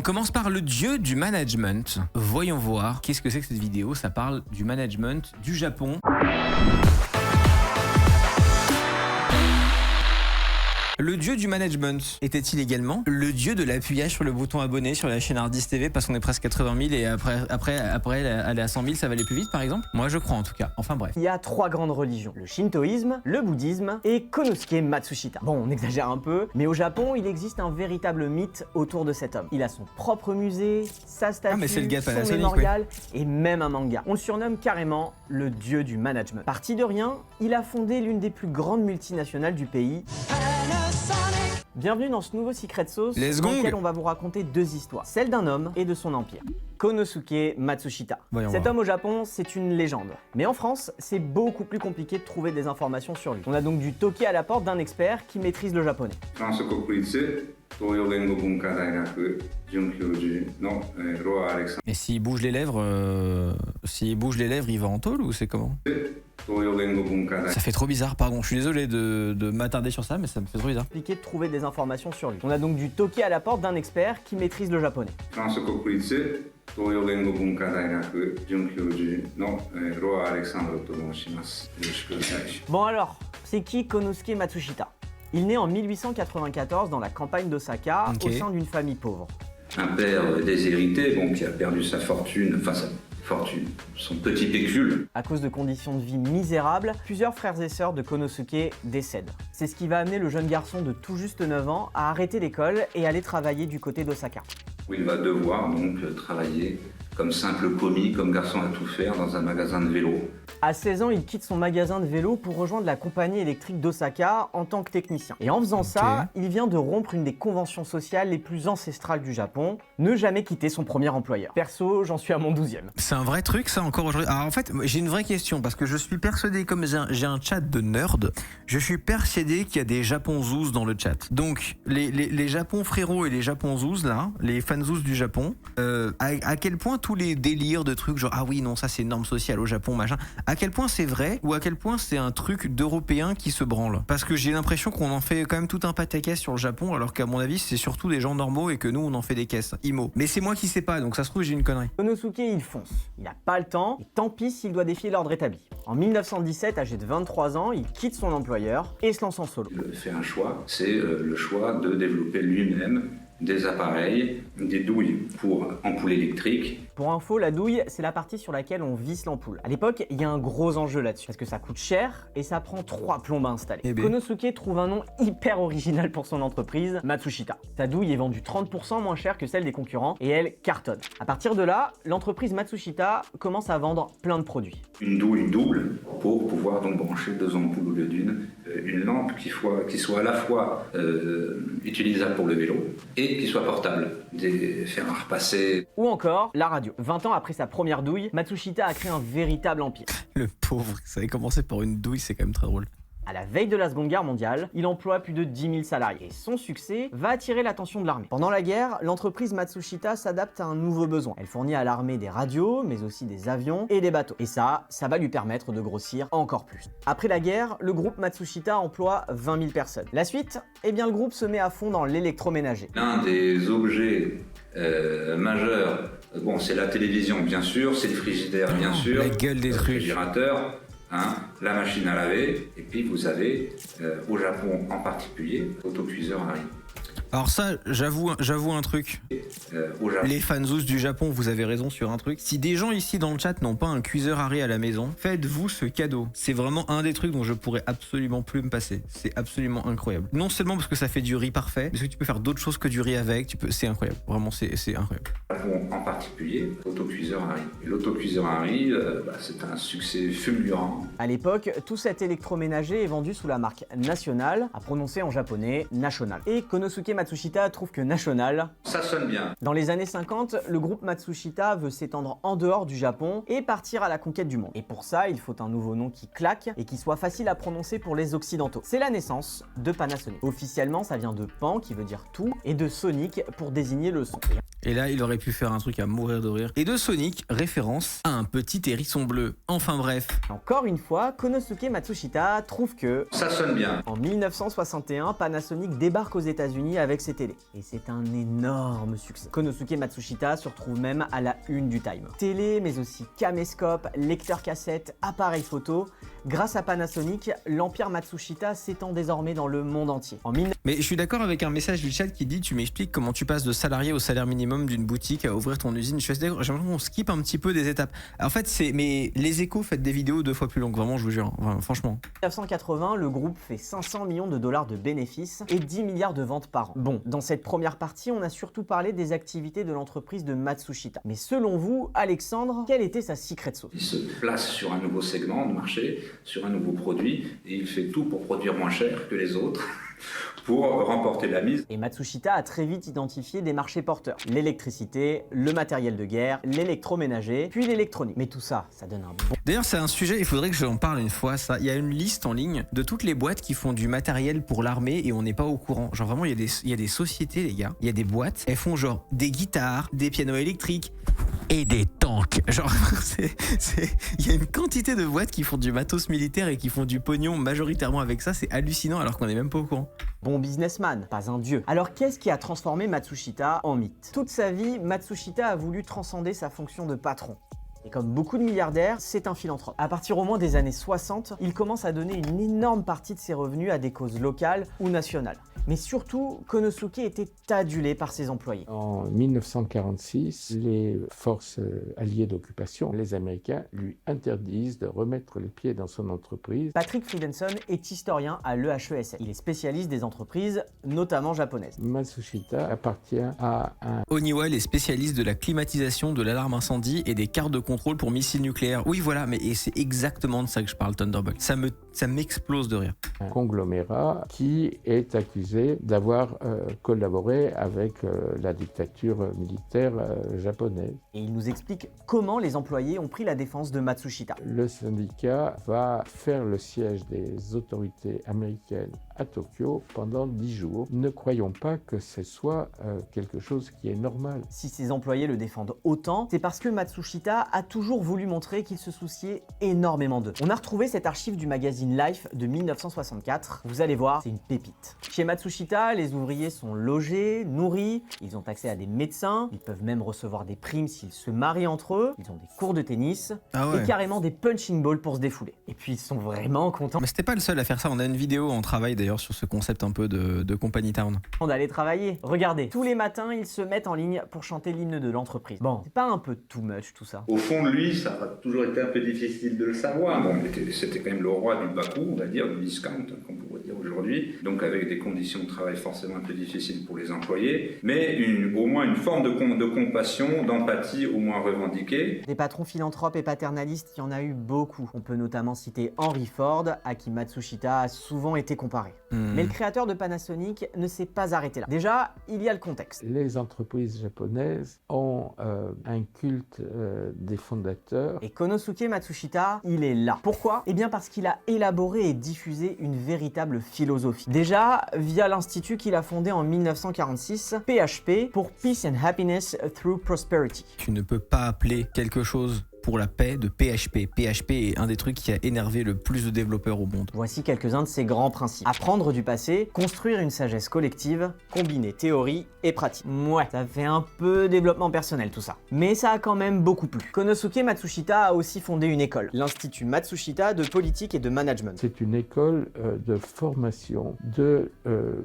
On commence par le dieu du management. Voyons voir, qu'est-ce que c'est que cette vidéo? Ça parle du management du Japon. Le dieu du management était-il également le dieu de l'appuyage sur le bouton abonné sur la chaîne Ardis TV parce qu'on est presque 80 000 et après aller à 100 000 ça va aller plus vite par exemple? Moi je crois en tout cas, enfin bref. Il y a 3 grandes religions, le shintoïsme, le bouddhisme et Konosuke Matsushita. Bon, on exagère un peu, mais au Japon, il existe un véritable mythe autour de cet homme. Il a son propre musée, sa statue, c'est le gars de son Panasonic, mémorial et même un manga. On le surnomme carrément le dieu du management. Parti de rien, il a fondé l'une des plus grandes multinationales du pays. Bienvenue dans ce nouveau Secret Sauce dans lequel on va vous raconter 2 histoires, celle d'un homme et de son empire. Konosuke Matsushita. Cet homme au Japon, c'est une légende. Mais en France, c'est beaucoup plus compliqué de trouver des informations sur lui. On a donc dû toquer à la porte d'un expert qui maîtrise le japonais. Et s'il bouge les lèvres, il va en tôle ou c'est comment? Ça fait trop bizarre, pardon, je suis désolé de m'attarder sur ça, mais ça me fait trop bizarre. Compliqué de trouver des informations sur lui. On a donc dû toquer à la porte d'un expert qui maîtrise le japonais. Bon alors, c'est qui Konosuke Matsushita? Il naît en 1894 dans la campagne d'Osaka, au sein d'une famille pauvre. Un père déshérité, qui a perdu sa fortune, son petit pécule. À cause de conditions de vie misérables, plusieurs frères et sœurs de Konosuke décèdent. C'est ce qui va amener le jeune garçon de tout juste 9 ans à arrêter l'école et aller travailler du côté d'Osaka. Où il va devoir travailler comme simple commis, comme garçon à tout faire dans un magasin de vélo. À 16 ans, il quitte son magasin de vélo pour rejoindre la compagnie électrique d'Osaka en tant que technicien. Et en faisant ça, il vient de rompre une des conventions sociales les plus ancestrales du Japon, ne jamais quitter son premier employeur. Perso, j'en suis à mon 12e. C'est un vrai truc ça encore aujourd'hui. Alors en fait, j'ai une vraie question parce que je suis persuadé, comme j'ai un chat de nerd, je suis persuadé qu'il y a des Japonzouz dans le chat. Donc les Japon frérots et les Japonzouz là, les fanzouz du Japon, à quel point tous les délires de trucs genre ah oui non ça c'est norme sociale au Japon machin, à quel point c'est vrai ou à quel point c'est un truc d'Européens qui se branlent? Parce que j'ai l'impression qu'on en fait quand même tout un pataquès sur le Japon alors qu'à mon avis c'est surtout des gens normaux et que nous on en fait des caisses, IMO. Mais c'est moi qui sais pas donc ça se trouve j'ai une connerie. Konosuke il fonce, il a pas le temps et tant pis s'il doit défier l'ordre établi. En 1917, âgé de 23 ans, il quitte son employeur et se lance en solo. Il fait un choix, c'est le choix de développer lui-même des appareils, des douilles pour ampoule électrique. Pour info, la douille, c'est la partie sur laquelle on visse l'ampoule. À l'époque, il y a un gros enjeu là-dessus, parce que ça coûte cher et ça prend 3 plombes à installer. Konosuke trouve un nom hyper original pour son entreprise, Matsushita. Sa douille est vendue 30% moins cher que celle des concurrents et elle cartonne. À partir de là, l'entreprise Matsushita commence à vendre plein de produits. Une douille double pour pouvoir donc brancher 2 ampoules au lieu d'une, une lampe qui soit à la fois utilisable pour le vélo et qui soit portable, des fers à repasser. Ou encore la radio. 20 ans après sa première douille, Matsushita a créé un véritable empire. Le pauvre, ça avait commencé par une douille, c'est quand même très drôle. À la veille de la Seconde Guerre mondiale, il emploie plus de 10 000 salariés et son succès va attirer l'attention de l'armée. Pendant la guerre, l'entreprise Matsushita s'adapte à un nouveau besoin. Elle fournit à l'armée des radios, mais aussi des avions et des bateaux. Et ça va lui permettre de grossir encore plus. Après la guerre, le groupe Matsushita emploie 20 000 personnes. La suite, le groupe se met à fond dans l'électroménager. L'un des objets majeurs, c'est la télévision bien sûr, c'est le frigidaire bien sûr, la gueule des le trucs. réfrigérateur, la machine à laver, et puis vous avez, au Japon en particulier, l'autocuiseur Harry. Alors ça, j'avoue un truc. Les fanzous du Japon, vous avez raison sur un truc. Si des gens ici dans le chat n'ont pas un cuiseur Harry à la maison, faites-vous ce cadeau. C'est vraiment un des trucs dont je pourrais absolument plus me passer. C'est absolument incroyable. Non seulement parce que ça fait du riz parfait, mais parce que tu peux faire d'autres choses que du riz avec. C'est incroyable. Vraiment, c'est incroyable. En particulier, l'autocuiseur Harry. Et l'autocuiseur Harry, c'est un succès fulgurant. À l'époque, tout cet électroménager est vendu sous la marque National, à prononcer en japonais National. Et Konosuke Matsushita trouve que National, ça sonne bien. Dans les années 50, le groupe Matsushita veut s'étendre en dehors du Japon et partir à la conquête du monde. Et pour ça, il faut un nouveau nom qui claque et qui soit facile à prononcer pour les occidentaux. C'est la naissance de Panasonic. Officiellement, ça vient de Pan, qui veut dire tout, et de Sonic pour désigner le son. Et là, il aurait pu faire un truc à mourir de rire. Et de Sonic, référence à un petit hérisson bleu. Enfin bref. Encore une fois, Konosuke Matsushita trouve que... ça sonne bien. En 1961, Panasonic débarque aux États-Unis avec avec ses télés. Et c'est un énorme succès. Konosuke Matsushita se retrouve même à la une du Time. Télé, mais aussi caméscope, lecteur cassette, appareil photo. Grâce à Panasonic, l'empire Matsushita s'étend désormais dans le monde entier. Mais je suis d'accord avec un message du chat qui dit tu m'expliques comment tu passes de salarié au salaire minimum d'une boutique à ouvrir ton usine. Je suis d'accord, j'ai l'impression qu'on skip un petit peu des étapes. En fait, mais les Échos faites des vidéos 2 fois plus longues, vraiment, je vous jure, enfin, franchement. En 1980, le groupe fait 500 millions de dollars de bénéfices et 10 milliards de ventes par an. Bon, dans cette première partie, on a surtout parlé des activités de l'entreprise de Matsushita. Mais selon vous, Alexandre, quelle était sa secret sauce? Il se place sur un nouveau segment de marché, sur un nouveau produit, et il fait tout pour produire moins cher que les autres. Pour remporter la mise. Et Matsushita a très vite identifié des marchés porteurs. L'électricité, le matériel de guerre, l'électroménager, puis l'électronique. Mais tout ça, ça donne un bon... D'ailleurs, c'est un sujet, il faudrait que j'en parle une fois, ça. Il y a une liste en ligne de toutes les boîtes qui font du matériel pour l'armée et on n'est pas au courant. Genre vraiment, il y a des sociétés, les gars. Il y a des boîtes, elles font genre des guitares, des pianos électriques et des tanks. Genre, il y a une quantité de boîtes qui font du matos militaire et qui font du pognon majoritairement avec ça. C'est hallucinant alors qu'on n'est même pas au courant. Bon businessman, pas un dieu. Alors qu'est-ce qui a transformé Matsushita en mythe? Toute sa vie, Matsushita a voulu transcender sa fonction de patron. Et comme beaucoup de milliardaires, c'est un philanthrope. À partir au moins des années 60, il commence à donner une énorme partie de ses revenus à des causes locales ou nationales. Mais surtout, Konosuke était adulé par ses employés. En 1946, les forces alliées d'occupation, les Américains, lui interdisent de remettre les pieds dans son entreprise. Patrick Friedenson est historien à l'EHESS. Il est spécialiste des entreprises, notamment japonaises. Matsushita appartient à un... Honeywell est spécialiste de la climatisation, de l'alarme incendie et des cartes de contrôle pour missiles nucléaires. Oui, voilà, mais et c'est exactement de ça que je parle, Thunderbolt. Ça m'explose de rire. Un conglomérat qui est accusé d'avoir collaboré avec la dictature militaire japonaise. Et il nous explique comment les employés ont pris la défense de Matsushita. Le syndicat va faire le siège des autorités américaines à Tokyo pendant 10 jours. Ne croyons pas que ce soit quelque chose qui est normal. Si ses employés le défendent autant, c'est parce que Matsushita a toujours voulu montrer qu'il se souciait énormément d'eux. On a retrouvé cette archive du magazine Life de 1964. Vous allez voir, c'est une pépite. Chez Matsushita, les ouvriers sont logés, nourris, ils ont accès à des médecins, ils peuvent même recevoir des primes s'ils se marient entre eux, ils ont des cours de tennis et carrément des punching balls pour se défouler. Et puis ils sont vraiment contents. Mais c'était pas le seul à faire ça, on a une vidéo en travail d'ailleurs sur ce concept un peu de Company Town. D'aller travailler. Regardez, tous les matins, ils se mettent en ligne pour chanter l'hymne de l'entreprise. Bon, c'est pas un peu too much tout ça? Au fond de lui, ça a toujours été un peu difficile de le savoir. Bon, c'était quand même le roi du bas-coût, on va dire, du discount, qu'on pourrait dire aujourd'hui. Donc avec des conditions de travail forcément un peu difficiles pour les employés, mais au moins une forme de compassion, d'empathie au moins revendiquée. Des patrons philanthropes et paternalistes, il y en a eu beaucoup. On peut notamment citer Henry Ford, à qui Matsushita a souvent été comparé. Mais le créateur de Panasonic ne s'est pas arrêté là. Déjà, il y a le contexte. Les entreprises japonaises ont un culte des fondateurs. Et Konosuke Matsushita, il est là. Pourquoi? Eh bien parce qu'il a élaboré et diffusé une véritable philosophie. Déjà, via l'institut qu'il a fondé en 1946, PHP, pour Peace and Happiness Through Prosperity. Tu ne peux pas appeler quelque chose pour la paix de PHP. PHP est un des trucs qui a énervé le plus de développeurs au monde. Voici quelques-uns de ses grands principes. Apprendre du passé, construire une sagesse collective, combiner théorie et pratique. Ouais, ça fait un peu développement personnel tout ça. Mais ça a quand même beaucoup plu. Konosuke Matsushita a aussi fondé une école, l'Institut Matsushita de politique et de management. C'est une école de formation de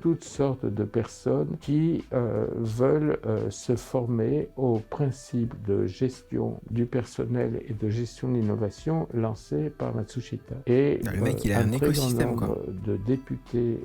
toutes sortes de personnes qui veulent se former aux principes de gestion du personnel et de gestion de l'innovation lancé par Matsushita. Et le mec, il a un écosystème, très grand nombre de députés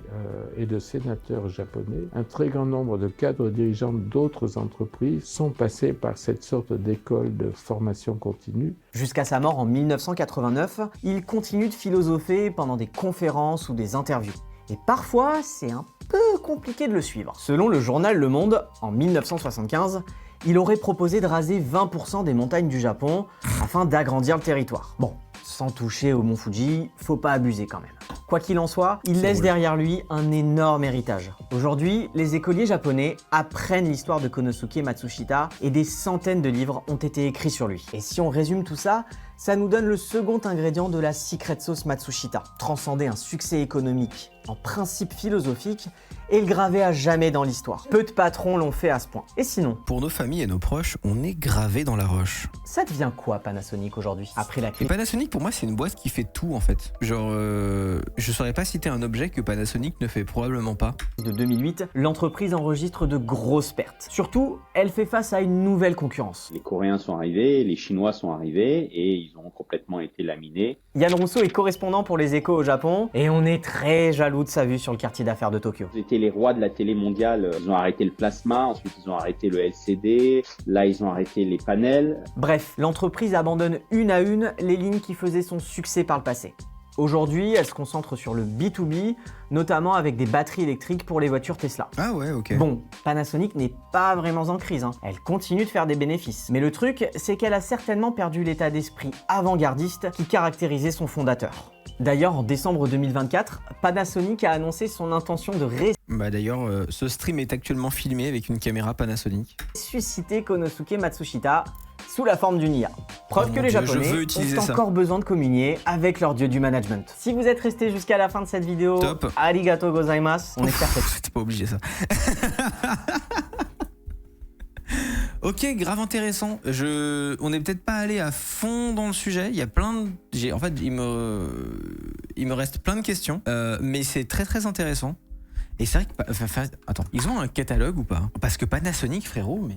et de sénateurs japonais, un très grand nombre de cadres dirigeants d'autres entreprises sont passés par cette sorte d'école de formation continue. Jusqu'à sa mort en 1989, il continue de philosopher pendant des conférences ou des interviews. Et parfois, c'est un peu compliqué de le suivre. Selon le journal Le Monde, en 1975, il aurait proposé de raser 20% des montagnes du Japon afin d'agrandir le territoire. Bon, sans toucher au mont Fuji, faut pas abuser quand même. Quoi qu'il en soit, il laisse derrière lui un énorme héritage. Aujourd'hui, les écoliers japonais apprennent l'histoire de Konosuke Matsushita et des centaines de livres ont été écrits sur lui. Et si on résume tout ça, Ça nous donne le second ingrédient de la secret sauce Matsushita. Transcender un succès économique en principe philosophique et le graver à jamais dans l'histoire. Peu de patrons l'ont fait à ce point. Et sinon, Pour nos familles et nos proches, on est gravé dans la roche. ça devient quoi Panasonic aujourd'hui? Après la Et crise Panasonic, pour moi, c'est une boîte qui fait tout en fait. Genre, je saurais pas citer un objet que Panasonic ne fait probablement pas. de 2008, l'entreprise enregistre de grosses pertes. Surtout, elle fait face à une nouvelle concurrence. Les Coréens sont arrivés, les Chinois sont arrivés et ils ont complètement été laminés. Yann Rousseau est correspondant pour les Échos au Japon et on est très jaloux de sa vue sur le quartier d'affaires de Tokyo. Ils étaient les rois de la télé mondiale. Ils ont arrêté le plasma, ensuite ils ont arrêté le LCD, là ils ont arrêté les panels. Bref, l'entreprise abandonne une à une les lignes qui faisaient son succès par le passé. Aujourd'hui, elle se concentre sur le B2B, notamment avec des batteries électriques pour les voitures Tesla. Ah ouais, ok. Bon, Panasonic n'est pas vraiment en crise, hein. Elle continue de faire des bénéfices. Mais le truc, c'est qu'elle a certainement perdu l'état d'esprit avant-gardiste qui caractérisait son fondateur. D'ailleurs, en décembre 2024, Panasonic a annoncé son intention de Bah d'ailleurs, ce stream est actuellement filmé avec une caméra Panasonic. ressusciter Konosuke Matsushita sous la forme d'une IA. Preuve Oh que mon les Dieu, je Japonais veux utiliser ont ça. encore besoin de communier avec leur dieu du management. Si vous êtes resté jusqu'à la fin de cette vidéo, Top. arigato gozaimasu, on espère que C'était pas obligé ça. Ok, grave intéressant. On n'est peut-être pas allé à fond dans le sujet. Il y a plein de... En fait, il me reste plein de questions. Mais c'est très très intéressant. Et c'est vrai que... attends, ils ont un catalogue ou pas? Parce que Panasonic, frérot, mais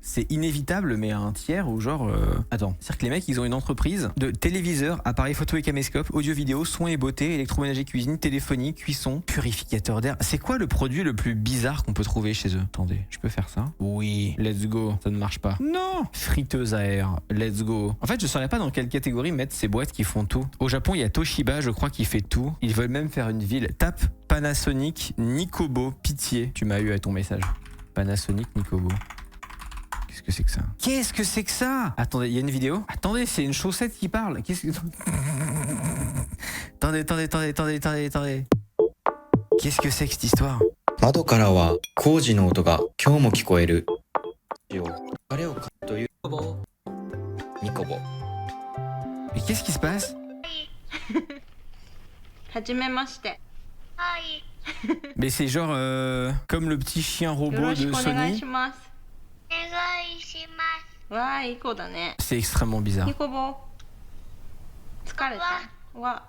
c'est inévitable, mais à un tiers ou genre... Attends, c'est-à-dire que les mecs, ils ont une entreprise de téléviseurs, appareils photo et caméscope, audio-vidéo, soins et beauté, électroménager, cuisine, téléphonie, cuisson, purificateur d'air. C'est quoi le produit le plus bizarre qu'on peut trouver chez eux? Attendez, je peux faire ça? Oui, let's go. Ça ne marche pas. Non! Friteuse à air, let's go. En fait, je saurais pas dans quelle catégorie mettre ces boîtes qui font tout. Au Japon, il y a Toshiba, je crois, qui fait tout. Ils veulent même faire une ville. Tape Panasonic, Nikobo, pitié. Tu m'as eu avec ton message. Panasonic, Nikobo. Qu'est-ce que c'est que ça? Qu'est-ce que c'est que ça? Attendez, il y a une vidéo? Attendez, c'est une chaussette qui parle. Qu'est-ce que... Attendez. Qu'est-ce que c'est que cette histoire? 窓からは工事の音が今日も聞こえる。あれを買うというニコボ。 Mais qu'est-ce qui se passe? はじめまして。 Mais c'est genre comme le petit chien よ robot ろし de くお願い Sony. します。わーいい子だね。 C'est extrêmement bizarre. ニコボ。疲れた。わ。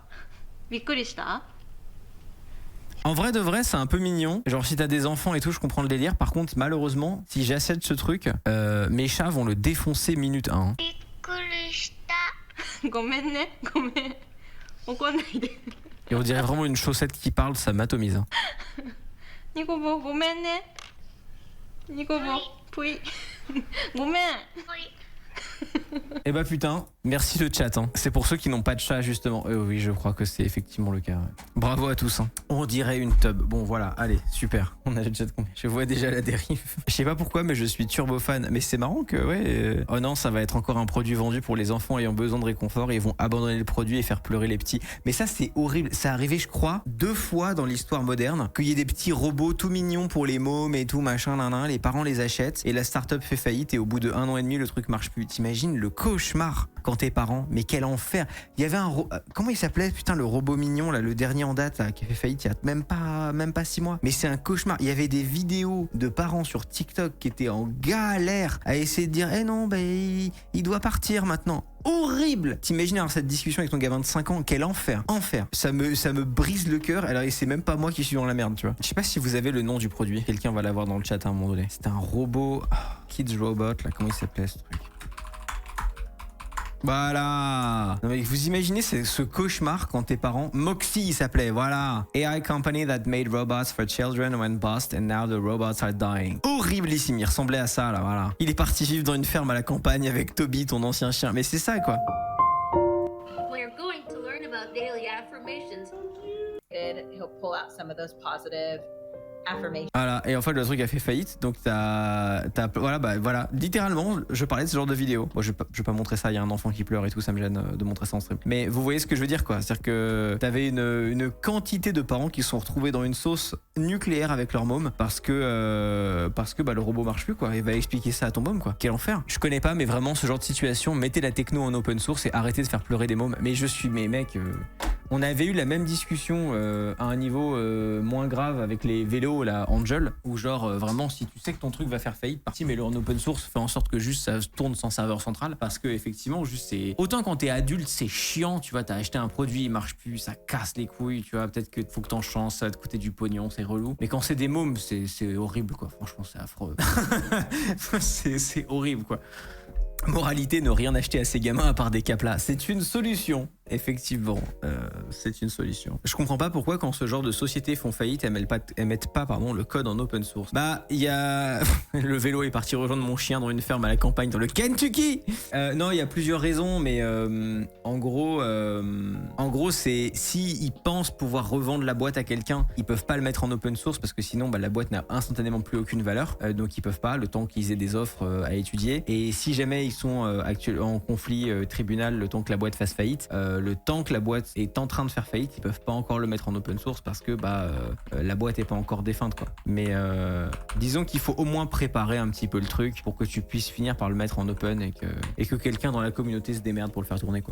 びっくりした？ En vrai de vrai, c'est un peu mignon. Genre si t'as des enfants et tout, je comprends le délire. Par contre, malheureusement, si j'achète ce truc, mes chats vont le défoncer minute 1. ごめんね。ごめん。怒んないで。 Et on dirait vraiment une chaussette qui parle, ça m'atomise. Hein. ニコボごめんね。ニコボぷい。ごめん。 Eh bah putain, merci le chat. Hein. C'est pour ceux qui n'ont pas de chat justement. Oui, je crois que c'est effectivement le cas. Ouais. Bravo à tous. Hein. On dirait une tub. Bon voilà, allez, super. On a le chat combien? Je vois déjà la dérive. Je sais pas pourquoi, mais je suis turbo fan. Mais c'est marrant que ouais. Oh non, ça va être encore un produit vendu pour les enfants ayant besoin de réconfort et ils vont abandonner le produit et faire pleurer les petits. Mais ça c'est horrible. Ça est arrivé, je crois, 2 fois dans l'histoire moderne qu'il y ait des petits robots tout mignons pour les mômes et tout machin, nan. Les parents les achètent et la start-up fait faillite et au bout de 1 an et demi le truc marche plus. T'imagines le cauchemar quand t'es parent, mais quel enfer. Il y avait un comment il s'appelait, putain, le robot mignon là, le dernier en date là, qui a fait faillite il y a même pas 6 mois. Mais c'est un cauchemar. Il y avait des vidéos de parents sur TikTok qui étaient en galère à essayer de dire eh non, bah il doit partir maintenant. Horrible. T'imagines avoir cette discussion avec ton gamin de 5 ans, quel enfer. Ça me brise le cœur. Alors c'est même pas moi qui suis dans la merde, tu vois. Je sais pas si vous avez le nom du produit. Quelqu'un va l'avoir dans le chat à un moment donné. C'était un robot Kids Robot là, comment il s'appelait ce truc? Voilà. Non, mais vous imaginez ce cauchemar quand tes parents... Moxie il s'appelait, voilà. AI company that made robots for children went bust and now the robots are dying. Horriblissime, il ressemblait à ça là, voilà. Il est parti vivre dans une ferme à la campagne avec Toby, ton ancien chien. Mais c'est ça quoi. We're going to learn about daily affirmations. He'll pull out some of those positive affirmation. Voilà, et en fait le truc a fait faillite, donc voilà, littéralement, je parlais de ce genre de vidéo. Bon, je vais pas montrer ça, il y a un enfant qui pleure et tout, ça me gêne de montrer ça en stream. Mais vous voyez ce que je veux dire, quoi. C'est-à-dire que t'avais une quantité de parents qui se sont retrouvés dans une sauce nucléaire avec leur môme parce que le robot marche plus, quoi. Et va expliquer ça à ton môme, quoi. Quel enfer. Je connais pas, mais vraiment ce genre de situation, mettez la techno en open source et arrêtez de faire pleurer des mômes. Mais mec, on avait eu la même discussion à un niveau moins grave avec les vélos, la Angel, où genre vraiment si tu sais que ton truc va faire faillite, parti mets-le en open source, fais en sorte que juste ça tourne sans serveur central, parce que effectivement juste c'est autant quand t'es adulte c'est chiant, tu vois, t'as acheté un produit il marche plus, ça casse les couilles, tu vois, peut-être que faut que t'en changes, ça va te coûter du pognon, c'est relou, mais quand c'est des mômes c'est horrible, quoi. Franchement c'est affreux. c'est horrible, quoi. Moralité, ne rien acheter à ces gamins à part des caplas. C'est une solution, effectivement. C'est une solution. Je comprends pas pourquoi quand ce genre de sociétés font faillite, elles mettent pas le code en open source. Bah, il y a... Le vélo est parti rejoindre mon chien dans une ferme à la campagne dans le Kentucky. Non, il y a plusieurs raisons, mais en gros, c'est si ils pensent pouvoir revendre la boîte à quelqu'un, ils peuvent pas le mettre en open source parce que sinon, la boîte n'a instantanément plus aucune valeur. Donc ils peuvent pas, le temps qu'ils aient des offres à étudier. Et si jamais ils sont en conflit tribunal, le temps que la boîte fasse faillite, le temps que la boîte est en train de faire faillite, ils peuvent pas encore le mettre en open source parce que la boîte est pas encore défunte, quoi. Mais disons qu'il faut au moins préparer un petit peu le truc pour que tu puisses finir par le mettre en open et que quelqu'un dans la communauté se démerde pour le faire tourner, quoi.